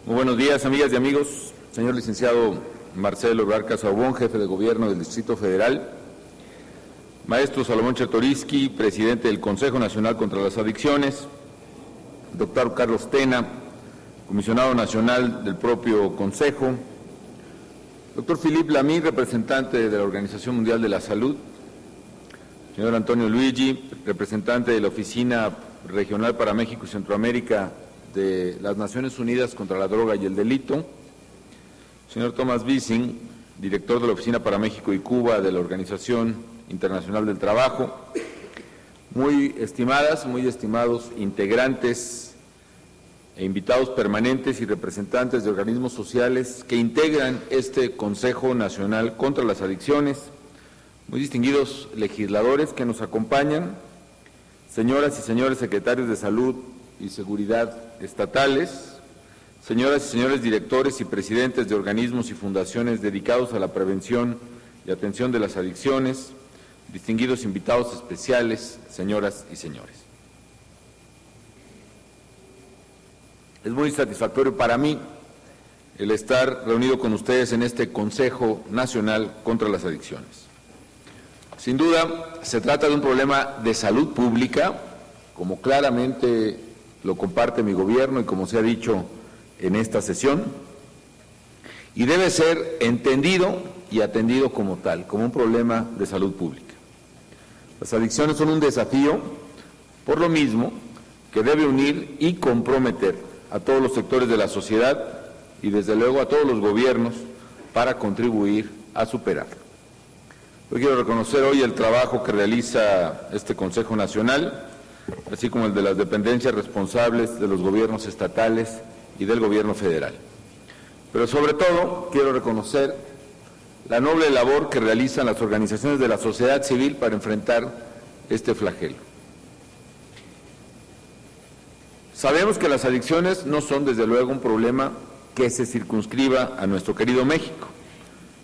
Muy buenos días, amigas y amigos. Señor licenciado Marcelo Ebrard Casaubon, jefe de Gobierno del Distrito Federal. Maestro Salomón Chertoriski, presidente del Consejo Nacional contra las Adicciones. Doctor Carlos Tena, comisionado nacional del propio Consejo. Doctor Philippe Lamy, representante de la Organización Mundial de la Salud. Señor Antonio Luigi, representante de la Oficina Regional para México y Centroamérica de las Naciones Unidas contra la Droga y el Delito. Señor Thomas Wissing, director de la Oficina para México y Cuba de la Organización Internacional del Trabajo. Muy estimadas, muy estimados integrantes e invitados permanentes y representantes de organismos sociales que integran este Consejo Nacional contra las Adicciones, muy distinguidos legisladores que nos acompañan, señoras y señores secretarios de Salud y Seguridad estatales, señoras y señores directores y presidentes de organismos y fundaciones dedicados a la prevención y atención de las adicciones, distinguidos invitados especiales, señoras y señores. Es muy satisfactorio para mí el estar reunido con ustedes en este Consejo Nacional contra las Adicciones. Sin duda, se trata de un problema de salud pública, como claramente lo comparte mi gobierno y como se ha dicho en esta sesión, y debe ser entendido y atendido como tal, como un problema de salud pública. Las adicciones son un desafío, por lo mismo, que debe unir y comprometer a todos los sectores de la sociedad y desde luego a todos los gobiernos para contribuir a superarlo. Yo quiero reconocer hoy el trabajo que realiza este Consejo Nacional, así como el de las dependencias responsables de los gobiernos estatales y del gobierno federal. Pero sobre todo quiero reconocer la noble labor que realizan las organizaciones de la sociedad civil para enfrentar este flagelo. Sabemos que las adicciones no son desde luego un problema que se circunscriba a nuestro querido México.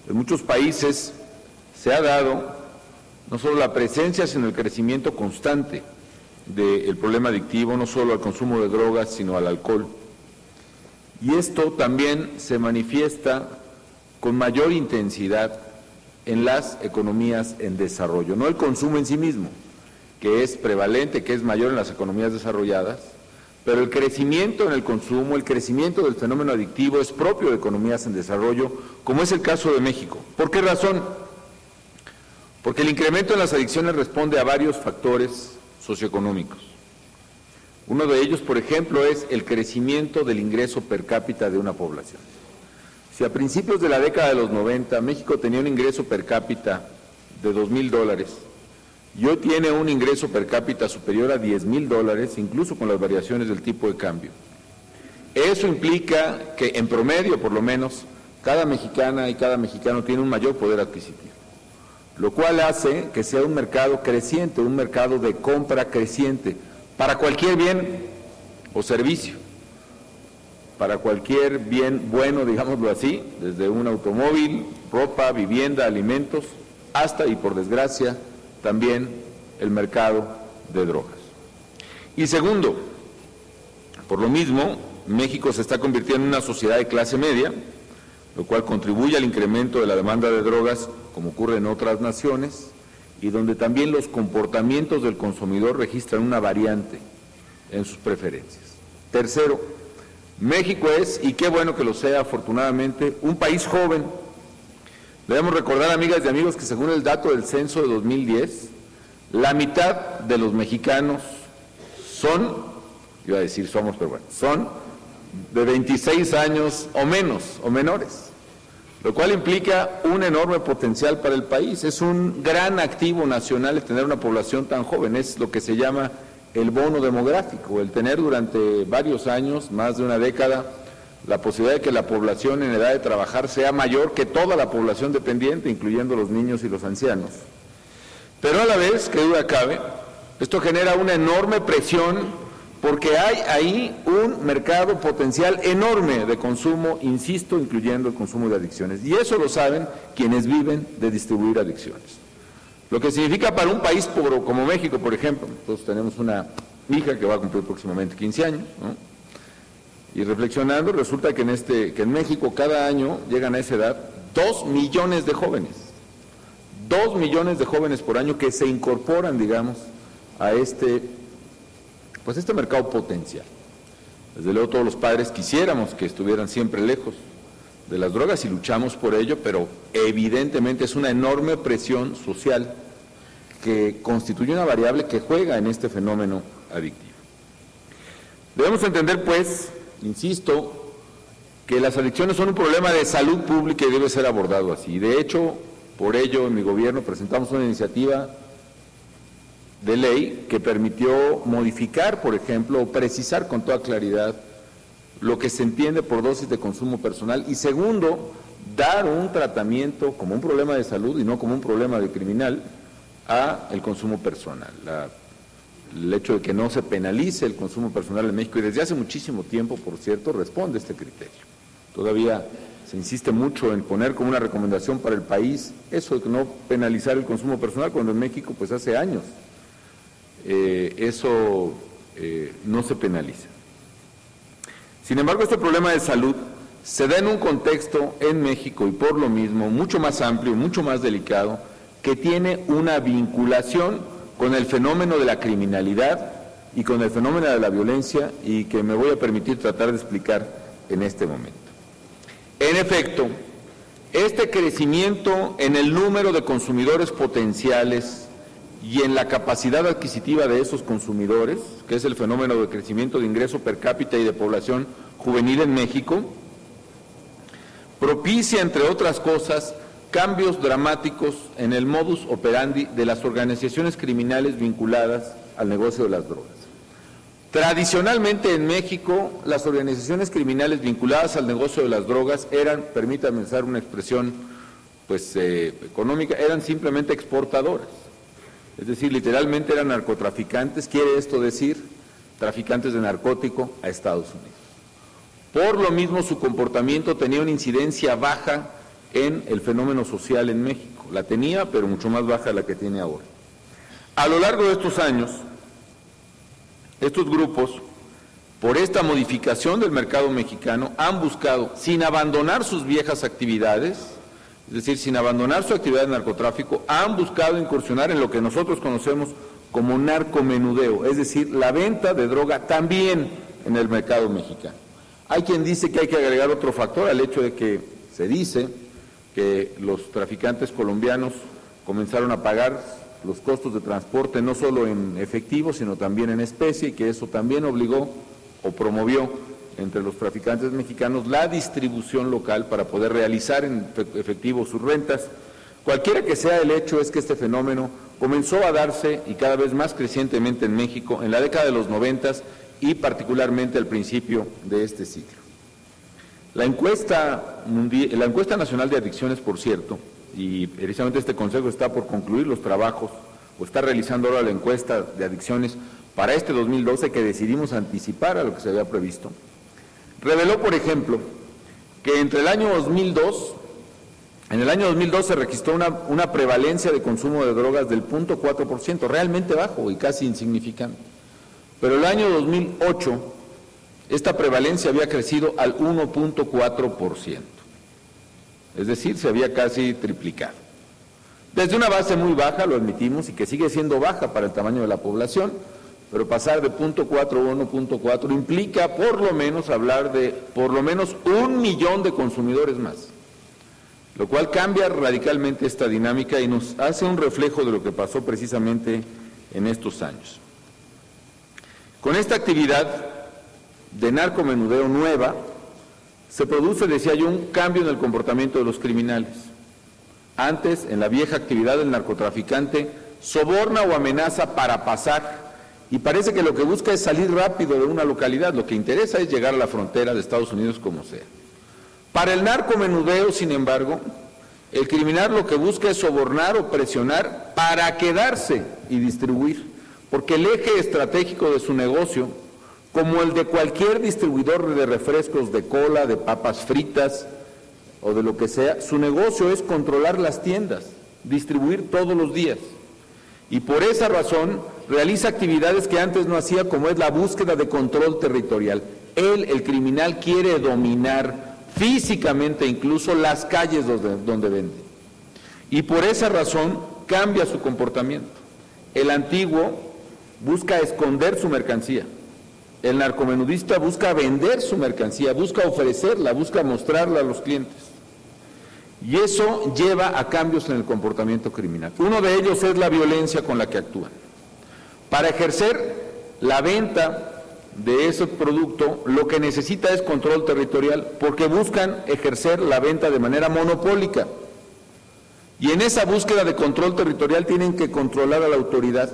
En muchos países se ha dado no solo la presencia, sino el crecimiento constante del problema adictivo, no solo al consumo de drogas, sino al alcohol. Y esto también se manifiesta con mayor intensidad en las economías en desarrollo, no el consumo en sí mismo, que es prevalente, que es mayor en las economías desarrolladas, pero el crecimiento en el consumo, el crecimiento del fenómeno adictivo es propio de economías en desarrollo, como es el caso de México. ¿Por qué razón? Porque el incremento en las adicciones responde a varios factores socioeconómicos. Uno de ellos, por ejemplo, es el crecimiento del ingreso per cápita de una población. Si a principios de la década de los 90 México tenía un ingreso per cápita de $2,000 y hoy tiene un ingreso per cápita superior a $10,000, incluso con las variaciones del tipo de cambio, eso implica que en promedio, por lo menos, cada mexicana y cada mexicano tiene un mayor poder adquisitivo, lo cual hace que sea un mercado creciente, un mercado de compra creciente, para cualquier bien o servicio, para cualquier bien bueno, digámoslo así, desde un automóvil, ropa, vivienda, alimentos, hasta, y por desgracia, también el mercado de drogas. Y segundo, por lo mismo, México se está convirtiendo en una sociedad de clase media, lo cual contribuye al incremento de la demanda de drogas, como ocurre en otras naciones, y donde también los comportamientos del consumidor registran una variante en sus preferencias. Tercero, México es, y qué bueno que lo sea afortunadamente, un país joven. Debemos recordar, amigas y amigos, que según el dato del censo de 2010, la mitad de los mexicanos son, iba a decir somos, pero bueno, son de 26 años o menos, o menores, lo cual implica un enorme potencial para el país. Es un gran activo nacional el tener una población tan joven, es lo que se llama el bono demográfico, el tener durante varios años, más de una década, la posibilidad de que la población en edad de trabajar sea mayor que toda la población dependiente, incluyendo los niños y los ancianos. Pero a la vez, que duda cabe, esto genera una enorme presión porque hay ahí un mercado potencial enorme de consumo, insisto, incluyendo el consumo de adicciones. Y eso lo saben quienes viven de distribuir adicciones. Lo que significa para un país como México, por ejemplo, nosotros tenemos una hija que va a cumplir próximamente 15 años, ¿no? Y reflexionando, resulta que en México cada año llegan a esa edad 2 millones de jóvenes. 2 millones de jóvenes por año que se incorporan, digamos, a este mercado potencial. Desde luego todos los padres quisiéramos que estuvieran siempre lejos de las drogas y luchamos por ello, pero evidentemente es una enorme presión social que constituye una variable que juega en este fenómeno adictivo. Debemos entender, pues, insisto, que las adicciones son un problema de salud pública y debe ser abordado así. De hecho, por ello, en mi gobierno presentamos una iniciativa de ley que permitió modificar, por ejemplo, o precisar con toda claridad lo que se entiende por dosis de consumo personal y, segundo, dar un tratamiento como un problema de salud y no como un problema de criminal a el consumo personal. El hecho de que no se penalice el consumo personal en México, y desde hace muchísimo tiempo, por cierto, responde a este criterio. Todavía se insiste mucho en poner como una recomendación para el país eso de que no penalizar el consumo personal, cuando en México, pues hace años, eso no se penaliza. Sin embargo, este problema de salud se da en un contexto en México y por lo mismo mucho más amplio, mucho más delicado, que tiene una vinculación con el fenómeno de la criminalidad y con el fenómeno de la violencia, y que me voy a permitir tratar de explicar en este momento. En efecto, este crecimiento en el número de consumidores potenciales y en la capacidad adquisitiva de esos consumidores, que es el fenómeno de crecimiento de ingreso per cápita y de población juvenil en México, propicia, entre otras cosas, cambios dramáticos en el modus operandi de las organizaciones criminales vinculadas al negocio de las drogas. Tradicionalmente en México, las organizaciones criminales vinculadas al negocio de las drogas eran, permítanme usar una expresión económica, eran simplemente exportadoras. Es decir, literalmente eran narcotraficantes, quiere esto decir, traficantes de narcótico a Estados Unidos. Por lo mismo, su comportamiento tenía una incidencia baja en el fenómeno social en México. La tenía, pero mucho más baja de la que tiene ahora. A lo largo de estos años, estos grupos, por esta modificación del mercado mexicano, han buscado, sin abandonar sus viejas actividades, es decir, sin abandonar su actividad de narcotráfico, han buscado incursionar en lo que nosotros conocemos como narcomenudeo, es decir, la venta de droga también en el mercado mexicano. Hay quien dice que hay que agregar otro factor al hecho de que se dice que los traficantes colombianos comenzaron a pagar los costos de transporte no solo en efectivo, sino también en especie, y que eso también obligó o promovió entre los traficantes mexicanos la distribución local para poder realizar en efectivo sus rentas. Cualquiera que sea el hecho, es que este fenómeno comenzó a darse, y cada vez más crecientemente en México, en la década de los 90 y particularmente al principio de este siglo. La encuesta nacional de adicciones, por cierto, y precisamente este Consejo está por concluir los trabajos, o está realizando ahora la encuesta de adicciones para este 2012, que decidimos anticipar a lo que se había previsto, reveló, por ejemplo, que en el año 2002 se registró una prevalencia de consumo de drogas del 0.4%, realmente bajo y casi insignificante. Pero el año 2008, esta prevalencia había crecido al 1.4%, es decir, se había casi triplicado. Desde una base muy baja, lo admitimos, y que sigue siendo baja para el tamaño de la población, pero pasar de 0.4 a 1.4 implica por lo menos hablar de por lo menos 1 millón de consumidores más, lo cual cambia radicalmente esta dinámica y nos hace un reflejo de lo que pasó precisamente en estos años. Con esta actividad de narcomenudeo nueva, se produce, decía yo, un cambio en el comportamiento de los criminales. Antes, en la vieja actividad del narcotraficante, soborna o amenaza para pasar, y parece que lo que busca es salir rápido de una localidad, lo que interesa es llegar a la frontera de Estados Unidos como sea. Para el narcomenudeo, sin embargo, el criminal lo que busca es sobornar o presionar para quedarse y distribuir, porque el eje estratégico de su negocio, como el de cualquier distribuidor de refrescos de cola, de papas fritas o de lo que sea, su negocio es controlar las tiendas, distribuir todos los días. Y por esa razón realiza actividades que antes no hacía, como es la búsqueda de control territorial. Él, el criminal, quiere dominar físicamente incluso las calles donde vende. Y por esa razón cambia su comportamiento. El antiguo busca esconder su mercancía. El narcomenudista busca vender su mercancía, busca ofrecerla, busca mostrarla a los clientes. Y eso lleva a cambios en el comportamiento criminal. Uno de ellos es la violencia con la que actúan. Para ejercer la venta de ese producto, lo que necesita es control territorial, porque buscan ejercer la venta de manera monopólica. Y en esa búsqueda de control territorial tienen que controlar a la autoridad.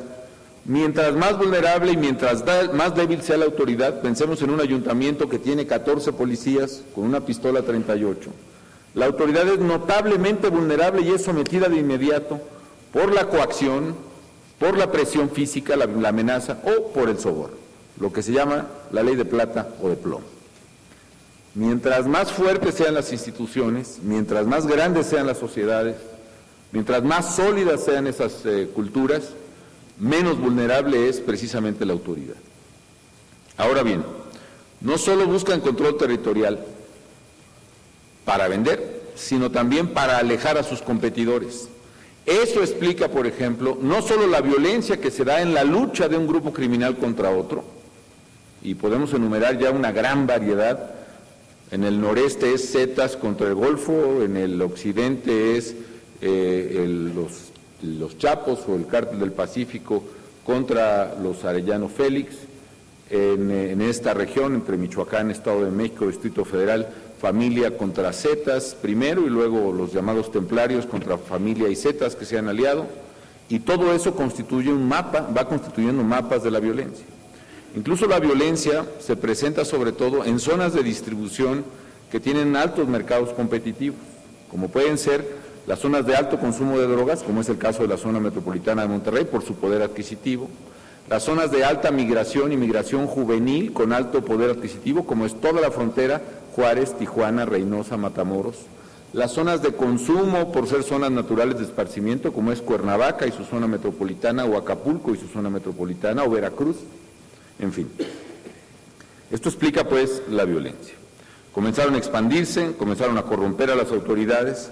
Mientras más vulnerable y mientras más débil sea la autoridad, pensemos en un ayuntamiento que tiene 14 policías con una pistola 38. La autoridad es notablemente vulnerable y es sometida de inmediato por la coacción, por la presión física, la amenaza o por el soborno, lo que se llama la ley de plata o de plomo. Mientras más fuertes sean las instituciones, mientras más grandes sean las sociedades, mientras más sólidas sean esas culturas, menos vulnerable es precisamente la autoridad. Ahora bien, no solo buscan control territorial para vender, sino también para alejar a sus competidores. Eso explica, por ejemplo, no solo la violencia que se da en la lucha de un grupo criminal contra otro, y podemos enumerar ya una gran variedad. En el noreste es Zetas contra el Golfo, en el occidente es los Chapos o el Cártel del Pacífico contra los Arellano Félix. En esta región, entre Michoacán, Estado de México, Distrito Federal, familia contra Zetas primero y luego los llamados templarios contra familia y Zetas que se han aliado, y todo eso constituye un mapa, va constituyendo mapas de la violencia. Incluso la violencia se presenta sobre todo en zonas de distribución que tienen altos mercados competitivos, como pueden ser las zonas de alto consumo de drogas, como es el caso de la zona metropolitana de Monterrey por su poder adquisitivo, las zonas de alta migración y migración juvenil con alto poder adquisitivo, como es toda la frontera, Juárez, Tijuana, Reynosa, Matamoros, las zonas de consumo por ser zonas naturales de esparcimiento, como es Cuernavaca y su zona metropolitana, o Acapulco y su zona metropolitana, o Veracruz, en fin. Esto explica pues la violencia. Comenzaron a expandirse, comenzaron a corromper a las autoridades,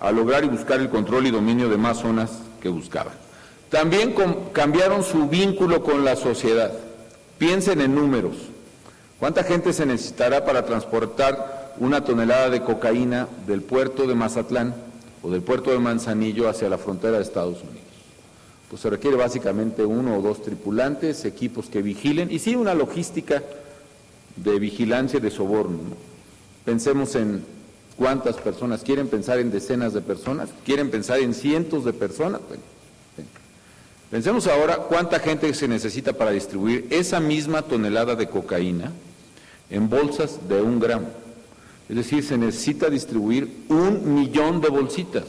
a lograr y buscar el control y dominio de más zonas que buscaban. También cambiaron su vínculo con la sociedad. Piensen en números. ¿Cuánta gente se necesitará para transportar una tonelada de cocaína del puerto de Mazatlán o del puerto de Manzanillo hacia la frontera de Estados Unidos? Pues se requiere básicamente 1 o 2 tripulantes, equipos que vigilen, y sí una logística de vigilancia y de soborno, ¿no? Pensemos en cuántas personas, ¿quieren pensar en decenas de personas? ¿Quieren pensar en cientos de personas? Bueno, pensemos ahora cuánta gente se necesita para distribuir esa misma tonelada de cocaína en bolsas de 1 gramo. Es decir, se necesita distribuir 1 millón de bolsitas.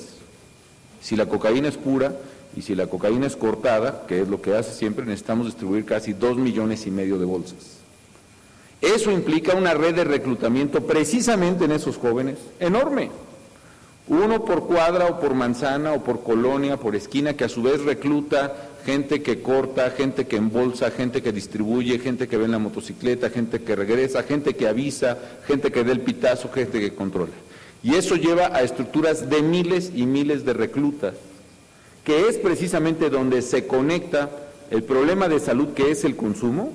Si la cocaína es pura y si la cocaína es cortada, que es lo que hace siempre, necesitamos distribuir casi 2,5 millones de bolsas. Eso implica una red de reclutamiento precisamente en esos jóvenes enorme. 1 por cuadra o por manzana o por colonia, por esquina, que a su vez recluta gente que corta, gente que embolsa, gente que distribuye, gente que ve en la motocicleta, gente que regresa, gente que avisa, gente que da el pitazo, gente que controla. Y eso lleva a estructuras de miles y miles de reclutas, que es precisamente donde se conecta el problema de salud, que es el consumo,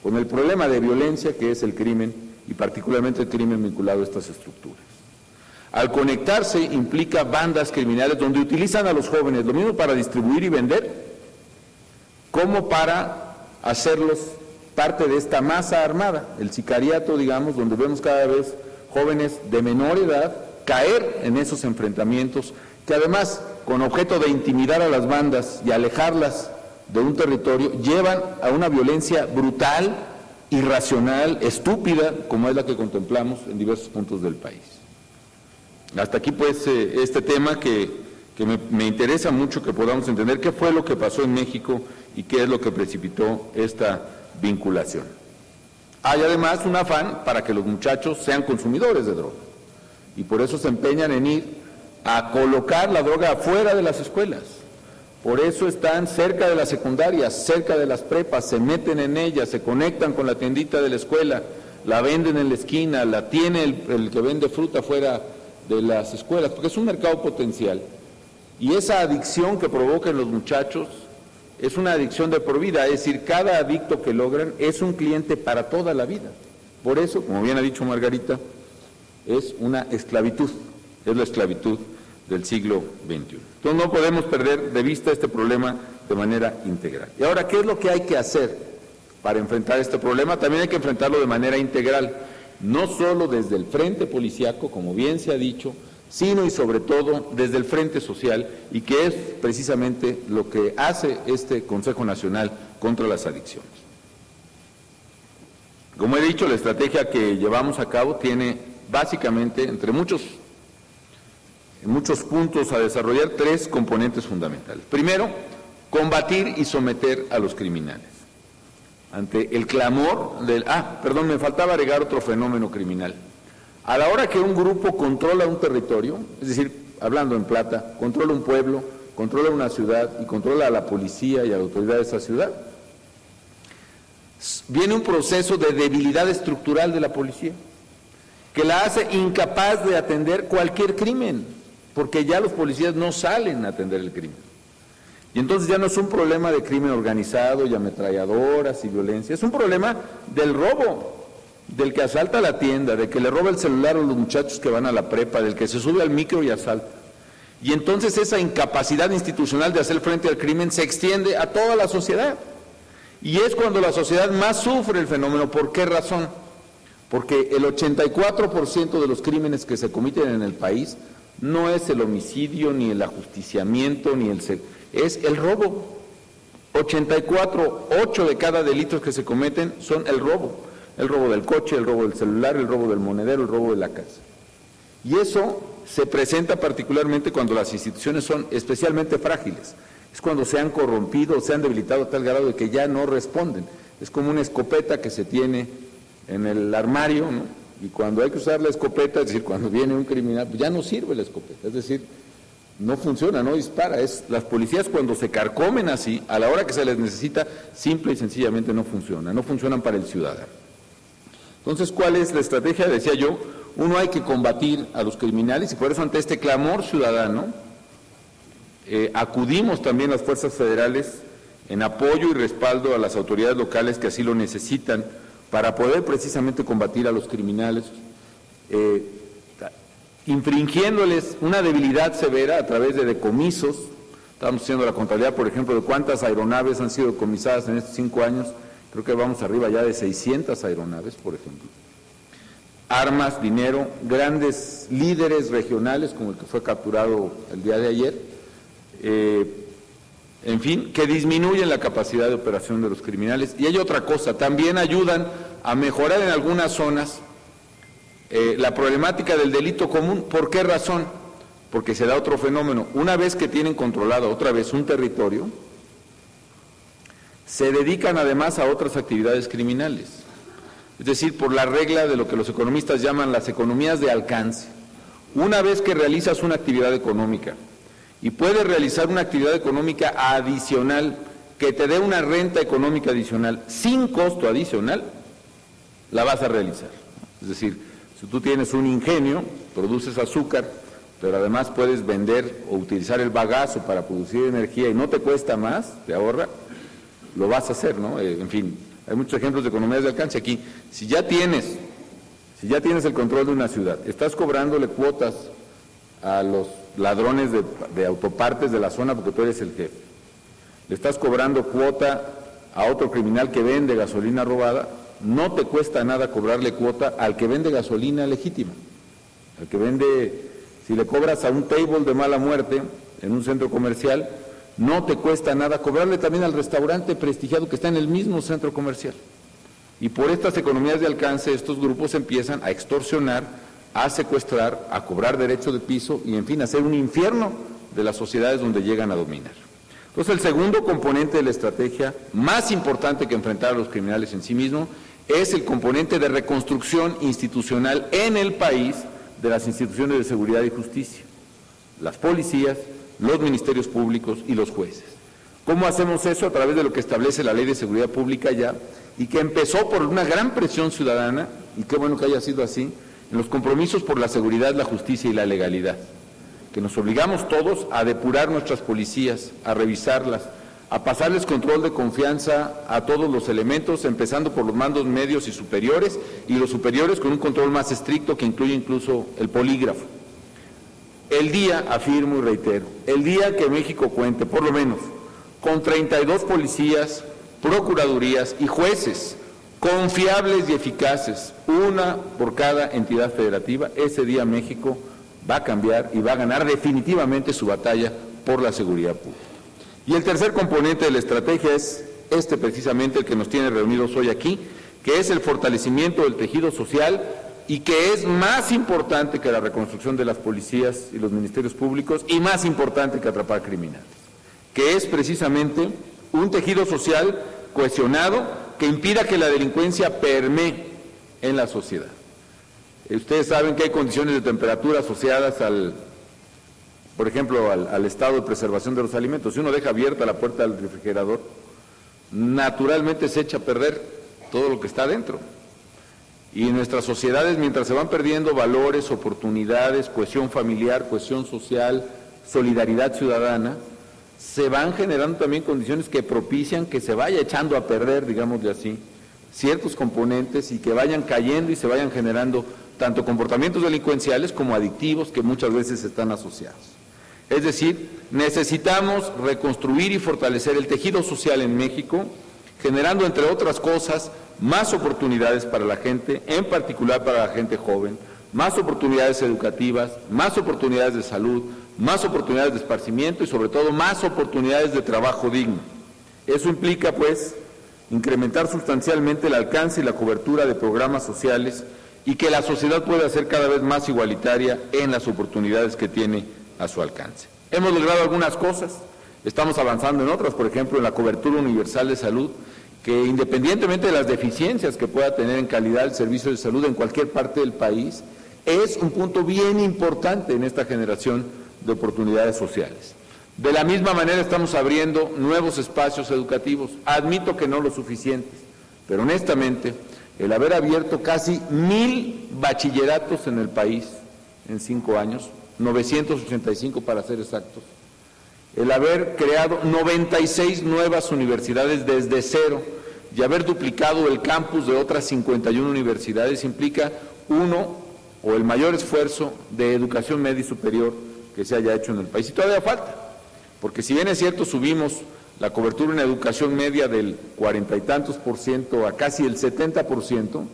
con el problema de violencia, que es el crimen, y particularmente el crimen vinculado a estas estructuras. Al conectarse implica bandas criminales donde utilizan a los jóvenes, lo mismo para distribuir y vender, como para hacerlos parte de esta masa armada, el sicariato, digamos, donde vemos cada vez jóvenes de menor edad caer en esos enfrentamientos, que además, con objeto de intimidar a las bandas y alejarlas de un territorio, llevan a una violencia brutal, irracional, estúpida, como es la que contemplamos en diversos puntos del país. Hasta aquí pues este tema que me interesa mucho que podamos entender qué fue lo que pasó en México y qué es lo que precipitó esta vinculación. Hay además un afán para que los muchachos sean consumidores de droga, y por eso se empeñan en ir a colocar la droga afuera de las escuelas. Por eso están cerca de las secundarias, cerca de las prepas, se meten en ellas, se conectan con la tiendita de la escuela, la venden en la esquina, la tiene el que vende fruta fuera de las escuelas, porque es un mercado potencial. Y esa adicción que provoca en los muchachos es una adicción de por vida, es decir, cada adicto que logran es un cliente para toda la vida. Por eso, como bien ha dicho Margarita, es una esclavitud, es la esclavitud del siglo XXI. Entonces no podemos perder de vista este problema de manera integral. Y ahora, ¿qué es lo que hay que hacer para enfrentar este problema? También hay que enfrentarlo de manera integral, no solo desde el frente policíaco, como bien se ha dicho, sino y sobre todo desde el frente social, y que es precisamente lo que hace este Consejo Nacional contra las Adicciones. Como he dicho, la estrategia que llevamos a cabo tiene básicamente, entre muchos puntos a desarrollar, tres componentes fundamentales. Primero, combatir y someter a los criminales. Ante el clamor del... me faltaba agregar otro fenómeno criminal. A la hora que un grupo controla un territorio, es decir, hablando en plata, controla un pueblo, controla una ciudad y controla a la policía y a la autoridad de esa ciudad, viene un proceso de debilidad estructural de la policía, que la hace incapaz de atender cualquier crimen, porque ya los policías no salen a atender el crimen. Y entonces ya no es un problema de crimen organizado y ametralladoras y violencia, es un problema del robo, del que asalta la tienda, del que le roba el celular a los muchachos que van a la prepa, del que se sube al micro y asalta. Y entonces esa incapacidad institucional de hacer frente al crimen se extiende a toda la sociedad. Y es cuando la sociedad más sufre el fenómeno. ¿Por qué razón? Porque el 84% de los crímenes que se cometen en el país no es el homicidio, ni el ajusticiamiento, es el robo. 8 de cada delito que se cometen son el robo. El robo del coche, el robo del celular, el robo del monedero, el robo de la casa. Y eso se presenta particularmente cuando las instituciones son especialmente frágiles. Es cuando se han corrompido, se han debilitado a tal grado de que ya no responden. Es como una escopeta que se tiene en el armario, ¿no? Y cuando hay que usar la escopeta, es decir, cuando viene un criminal, pues ya no sirve la escopeta, es decir, no funciona, no dispara. Las policías cuando se carcomen así, a la hora que se les necesita, simple y sencillamente no funcionan para el ciudadano. Entonces, ¿cuál es la estrategia? Decía yo, uno, hay que combatir a los criminales, y por eso ante este clamor ciudadano, acudimos también las fuerzas federales en apoyo y respaldo a las autoridades locales que así lo necesitan para poder precisamente combatir a los criminales, infringiéndoles una debilidad severa a través de decomisos. Estamos haciendo la contabilidad, por ejemplo, de cuántas aeronaves han sido decomisadas en estos 5 años, creo que vamos arriba ya de 600 aeronaves, por ejemplo. Armas, dinero, grandes líderes regionales, como el que fue capturado el día de ayer, en fin, que disminuyen la capacidad de operación de los criminales. Y hay otra cosa, también ayudan a mejorar en algunas zonas la problemática del delito común. ¿Por qué razón? Porque se da otro fenómeno. Una vez que tienen controlado otra vez un territorio, se dedican además a otras actividades criminales. Es decir, por la regla de lo que los economistas llaman las economías de alcance. Una vez que realizas una actividad económica y puedes realizar una actividad económica adicional que te dé una renta económica adicional sin costo adicional, la vas a realizar. Es decir, si tú tienes un ingenio, produces azúcar, pero además puedes vender o utilizar el bagazo para producir energía y no te cuesta más, te ahorra, lo vas a hacer, ¿no? En fin, hay muchos ejemplos de economías de alcance aquí. Si ya tienes el control de una ciudad, estás cobrándole cuotas a los ladrones de autopartes de la zona porque tú eres el jefe, le estás cobrando cuota a otro criminal que vende gasolina robada, no te cuesta nada cobrarle cuota al que vende gasolina legítima, al que vende. Si le cobras a un table de mala muerte en un centro comercial, no te cuesta nada cobrarle también al restaurante prestigiado que está en el mismo centro comercial. Y por estas economías de alcance, estos grupos empiezan a extorsionar, a secuestrar, a cobrar derecho de piso y, en fin, a hacer un infierno de las sociedades donde llegan a dominar. Entonces, el segundo componente de la estrategia, más importante que enfrentar a los criminales en sí mismo, es el componente de reconstrucción institucional en el país de las instituciones de seguridad y justicia, las policías, los ministerios públicos y los jueces. ¿Cómo hacemos eso? A través de lo que establece la Ley de Seguridad Pública ya, y que empezó por una gran presión ciudadana y qué bueno que haya sido así, en los compromisos por la seguridad, la justicia y la legalidad, que nos obligamos todos a depurar nuestras policías, a revisarlas, a pasarles control de confianza a todos los elementos, empezando por los mandos medios y superiores, y los superiores con un control más estricto que incluye incluso el polígrafo. El día, afirmo y reitero, el día que México cuente, por lo menos, con 32 policías, procuradurías y jueces confiables y eficaces, una por cada entidad federativa, ese día México va a cambiar y va a ganar definitivamente su batalla por la seguridad pública. Y el tercer componente de la estrategia es precisamente el que nos tiene reunidos hoy aquí, que es el fortalecimiento del tejido social y que es más importante que la reconstrucción de las policías y los ministerios públicos y más importante que atrapar criminales, que es precisamente un tejido social cohesionado que impida que la delincuencia permee en la sociedad. Ustedes saben que hay condiciones de temperatura asociadas por ejemplo, al estado de preservación de los alimentos. Si uno deja abierta la puerta del refrigerador, naturalmente se echa a perder todo lo que está dentro. Y en nuestras sociedades, mientras se van perdiendo valores, oportunidades, cohesión familiar, cohesión social, solidaridad ciudadana, se van generando también condiciones que propician que se vaya echando a perder, digámosle así, ciertos componentes y que vayan cayendo y se vayan generando tanto comportamientos delincuenciales como adictivos que muchas veces están asociados. Es decir, necesitamos reconstruir y fortalecer el tejido social en México, generando, entre otras cosas, más oportunidades para la gente, en particular para la gente joven, más oportunidades educativas, más oportunidades de salud, más oportunidades de esparcimiento y sobre todo más oportunidades de trabajo digno. Eso implica, pues, incrementar sustancialmente el alcance y la cobertura de programas sociales y que la sociedad pueda ser cada vez más igualitaria en las oportunidades que tiene a su alcance. Hemos logrado algunas cosas, estamos avanzando en otras, por ejemplo, en la cobertura universal de salud, que independientemente de las deficiencias que pueda tener en calidad el servicio de salud en cualquier parte del país, es un punto bien importante en esta generación de oportunidades sociales. De la misma manera estamos abriendo nuevos espacios educativos, admito que no lo suficientes, pero honestamente, el haber abierto casi 1,000 bachilleratos en el país en 5 años, 985 para ser exactos, el haber creado 96 nuevas universidades desde cero y haber duplicado el campus de otras 51 universidades implica uno o el mayor esfuerzo de educación media y superior que se haya hecho en el país. Y todavía falta, porque si bien es cierto subimos la cobertura en educación media del 40 y tantos % a casi el 70%,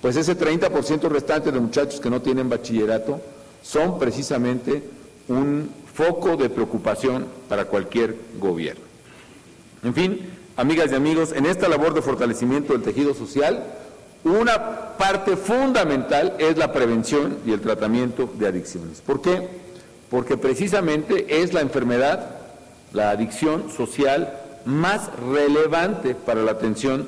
pues ese 30% restante de muchachos que no tienen bachillerato son precisamente un foco de preocupación para cualquier gobierno. En fin, amigas y amigos, en esta labor de fortalecimiento del tejido social, una parte fundamental es la prevención y el tratamiento de adicciones. ¿Por qué? Porque precisamente es la enfermedad, la adicción social más relevante para la atención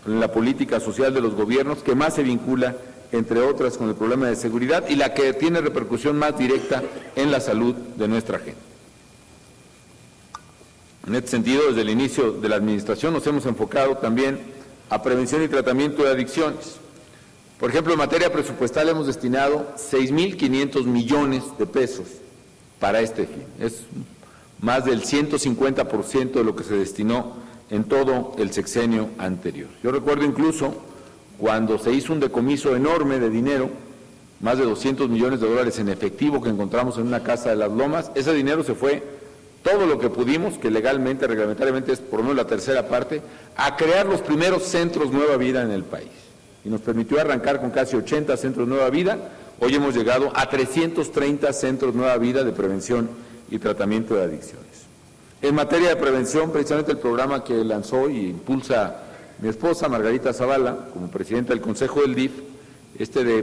en la política social de los gobiernos, que más se vincula, entre otras, con el problema de seguridad y la que tiene repercusión más directa en la salud de nuestra gente. En este sentido, desde el inicio de la administración nos hemos enfocado también a prevención y tratamiento de adicciones. Por ejemplo, en materia presupuestal hemos destinado 6.500 millones de pesos para este fin. Es más del 150% de lo que se destinó en todo el sexenio anterior. Yo recuerdo incluso cuando se hizo un decomiso enorme de dinero, más de 200 millones de dólares en efectivo que encontramos en una casa de Las Lomas, ese dinero se fue, todo lo que pudimos, que legalmente, reglamentariamente es por lo menos la tercera parte, a crear los primeros centros Nueva Vida en el país. Y nos permitió arrancar con casi 80 centros Nueva Vida. Hoy hemos llegado a 330 centros Nueva Vida de prevención y tratamiento de adicciones. En materia de prevención, precisamente el programa que lanzó y impulsa mi esposa Margarita Zavala, como presidenta del Consejo del DIF,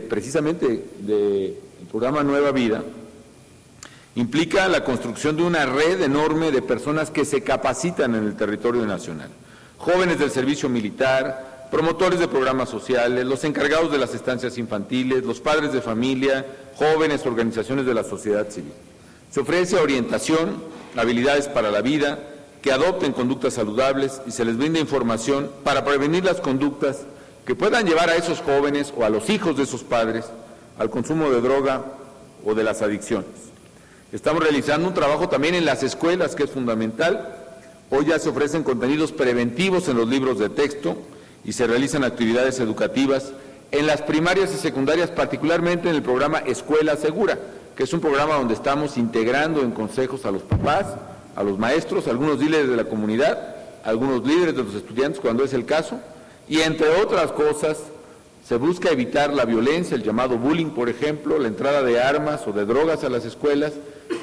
precisamente del programa Nueva Vida, implica la construcción de una red enorme de personas que se capacitan en el territorio nacional. Jóvenes del servicio militar, promotores de programas sociales, los encargados de las estancias infantiles, los padres de familia, jóvenes, organizaciones de la sociedad civil. Se ofrece orientación, habilidades para la vida, que adopten conductas saludables y se les brinda información para prevenir las conductas que puedan llevar a esos jóvenes o a los hijos de esos padres al consumo de droga o de las adicciones. Estamos realizando un trabajo también en las escuelas, que es fundamental. Hoy ya se ofrecen contenidos preventivos en los libros de texto y se realizan actividades educativas en las primarias y secundarias, particularmente en el programa Escuela Segura, que es un programa donde estamos integrando en consejos a los papás, a los maestros, a algunos líderes de la comunidad, a algunos líderes de los estudiantes cuando es el caso, y entre otras cosas se busca evitar la violencia, el llamado bullying, por ejemplo, la entrada de armas o de drogas a las escuelas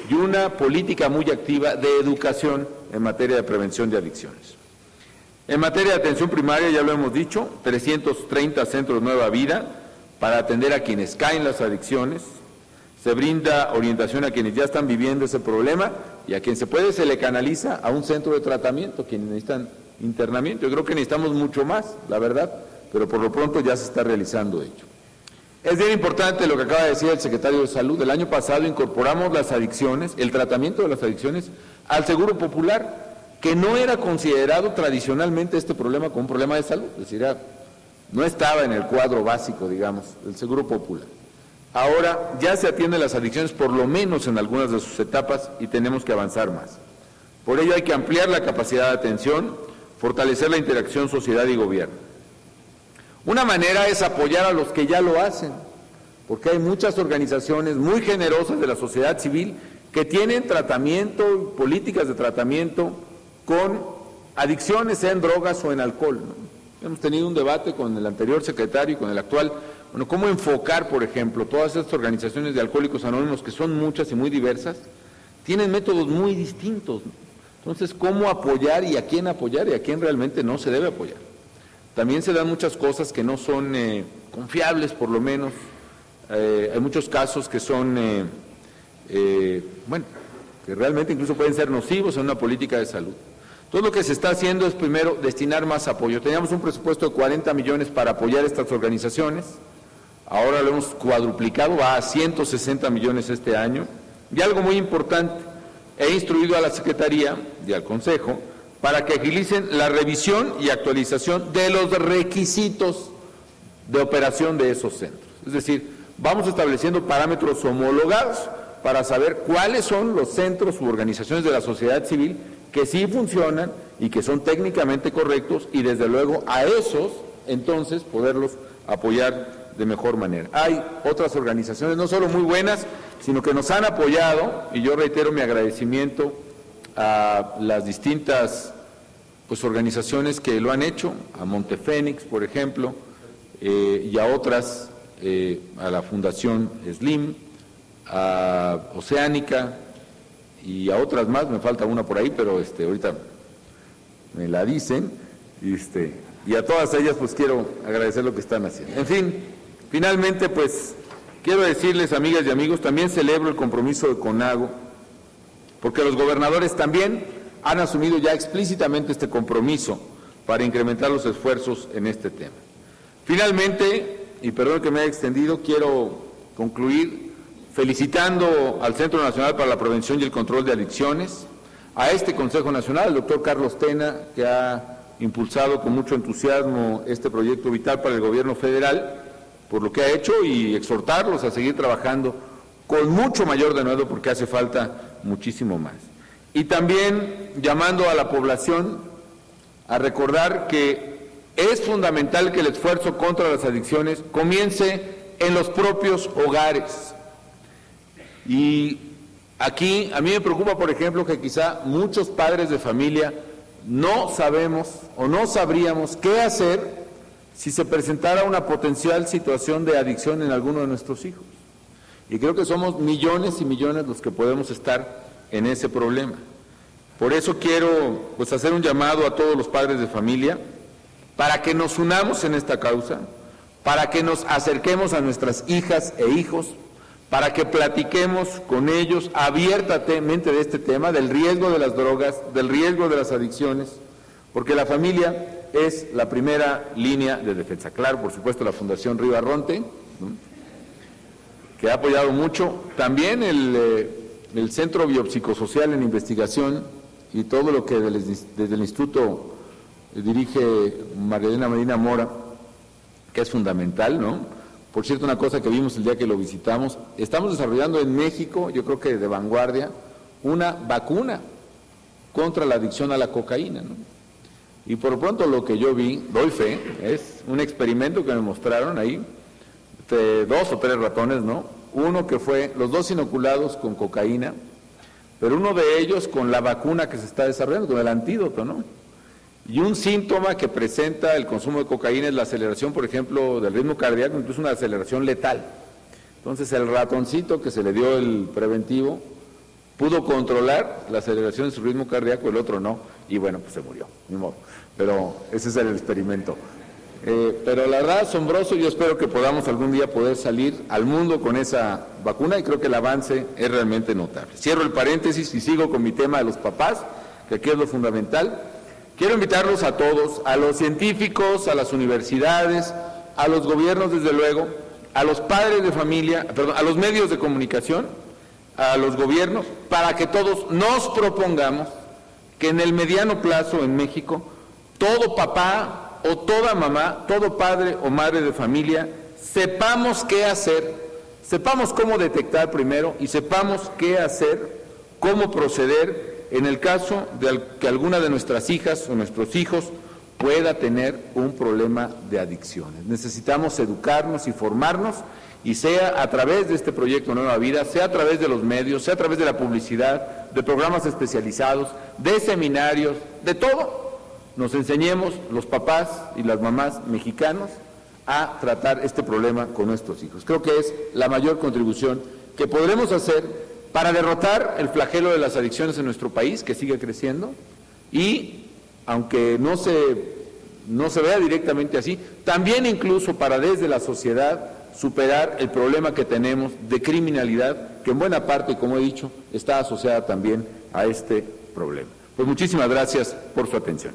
y una política muy activa de educación en materia de prevención de adicciones. En materia de atención primaria, ya lo hemos dicho, 330 centros Nueva Vida para atender a quienes caen las adicciones. Se brinda orientación a quienes ya están viviendo ese problema y a quien se puede se le canaliza a un centro de tratamiento, quienes necesitan internamiento. Yo creo que necesitamos mucho más, la verdad, pero por lo pronto ya se está realizando ello. Es bien importante lo que acaba de decir el secretario de Salud. El año pasado incorporamos las adicciones, el tratamiento de las adicciones, al Seguro Popular, que no era considerado tradicionalmente este problema como un problema de salud, es decir, no estaba en el cuadro básico, digamos, del Seguro Popular. Ahora ya se atienden las adicciones por lo menos en algunas de sus etapas y tenemos que avanzar más. Por ello hay que ampliar la capacidad de atención, fortalecer la interacción sociedad y gobierno. Una manera es apoyar a los que ya lo hacen, porque hay muchas organizaciones muy generosas de la sociedad civil que tienen tratamiento, políticas de tratamiento con adicciones, sea en drogas o en alcohol, ¿no? Hemos tenido un debate con el anterior secretario y con el actual, bueno, cómo enfocar, por ejemplo, todas estas organizaciones de alcohólicos anónimos, que son muchas y muy diversas, tienen métodos muy distintos, ¿no? Entonces, ¿cómo apoyar y a quién realmente no se debe apoyar? También se dan muchas cosas que no son confiables, por lo menos. Hay muchos casos que son, bueno, que realmente incluso pueden ser nocivos en una política de salud. Todo lo que se está haciendo es, primero, destinar más apoyo. Teníamos un presupuesto de 40 millones para apoyar estas organizaciones, ahora lo hemos cuadruplicado, va a 160 millones este año. Y algo muy importante, he instruido a la Secretaría y al Consejo para que agilicen la revisión y actualización de los requisitos de operación de esos centros. Es decir, vamos estableciendo parámetros homologados para saber cuáles son los centros u organizaciones de la sociedad civil que sí funcionan y que son técnicamente correctos y desde luego a esos entonces poderlos apoyar de mejor manera. Hay otras organizaciones no solo muy buenas, sino que nos han apoyado y yo reitero mi agradecimiento a las distintas organizaciones que lo han hecho, a Montefénix, por ejemplo, y a otras, a la Fundación Slim, a Oceánica y a otras más, me falta una por ahí, pero ahorita me la dicen, y a todas ellas pues quiero agradecer lo que están haciendo. En fin, finalmente pues quiero decirles, amigas y amigos, también celebro el compromiso de CONAGO, porque los gobernadores también han asumido ya explícitamente este compromiso para incrementar los esfuerzos en este tema. Finalmente, y perdón que me haya extendido, quiero concluir felicitando al Centro Nacional para la Prevención y el Control de Adicciones, a este Consejo Nacional, el doctor Carlos Tena, que ha impulsado con mucho entusiasmo este proyecto vital para el gobierno federal, por lo que ha hecho, y exhortarlos a seguir trabajando con mucho mayor denuedo porque hace falta muchísimo más. Y también llamando a la población a recordar que es fundamental que el esfuerzo contra las adicciones comience en los propios hogares. Y aquí a mí me preocupa, por ejemplo, que quizá muchos padres de familia no sabemos o no sabríamos qué hacer si se presentara una potencial situación de adicción en alguno de nuestros hijos. Y creo que somos millones y millones los que podemos estar en ese problema. Por eso quiero hacer un llamado a todos los padres de familia para que nos unamos en esta causa, para que nos acerquemos a nuestras hijas e hijos, para que platiquemos con ellos abiertamente de este tema, del riesgo de las drogas, del riesgo de las adicciones, porque la familia es la primera línea de defensa. Claro, por supuesto, la Fundación Río Arronte, ¿no?, que ha apoyado mucho, también el Centro Biopsicosocial en Investigación y todo lo que desde el Instituto dirige Magdalena Medina Mora, que es fundamental, ¿no? Por cierto, una cosa que vimos el día que lo visitamos, estamos desarrollando en México, yo creo que de vanguardia, una vacuna contra la adicción a la cocaína, ¿no? Y por lo pronto lo que yo vi, doy fe, es un experimento que me mostraron ahí, de 2 o 3 ratones, ¿no? Uno que fue, los 2 inoculados con cocaína, pero uno de ellos con la vacuna que se está desarrollando, con el antídoto, ¿no? Y un síntoma que presenta el consumo de cocaína es la aceleración, por ejemplo, del ritmo cardíaco, incluso una aceleración letal. Entonces el ratoncito que se le dio el preventivo pudo controlar la aceleración de su ritmo cardíaco, el otro no, y bueno, pues se murió, ni modo. Pero ese es el experimento. Pero la verdad, asombroso, yo espero que podamos algún día poder salir al mundo con esa vacuna y creo que el avance es realmente notable. Cierro el paréntesis y sigo con mi tema de los papás, que aquí es lo fundamental. Quiero invitarlos a todos, a los científicos, a las universidades, a los gobiernos desde luego, a los padres de familia, perdón, a los medios de comunicación, a los gobiernos, para que todos nos propongamos que en el mediano plazo en México, todo papá o toda mamá, todo padre o madre de familia, sepamos qué hacer, sepamos cómo detectar primero y sepamos qué hacer, cómo proceder en el caso de que alguna de nuestras hijas o nuestros hijos pueda tener un problema de adicciones. Necesitamos educarnos y formarnos, y sea a través de este proyecto Nueva Vida, sea a través de los medios, sea a través de la publicidad, de programas especializados, de seminarios, de todo, nos enseñemos los papás y las mamás mexicanos a tratar este problema con nuestros hijos. Creo que es la mayor contribución que podremos hacer para derrotar el flagelo de las adicciones en nuestro país, que sigue creciendo, y aunque no se vea directamente así, también incluso para desde la sociedad superar el problema que tenemos de criminalidad, que en buena parte, como he dicho, está asociada también a este problema. Pues muchísimas gracias por su atención.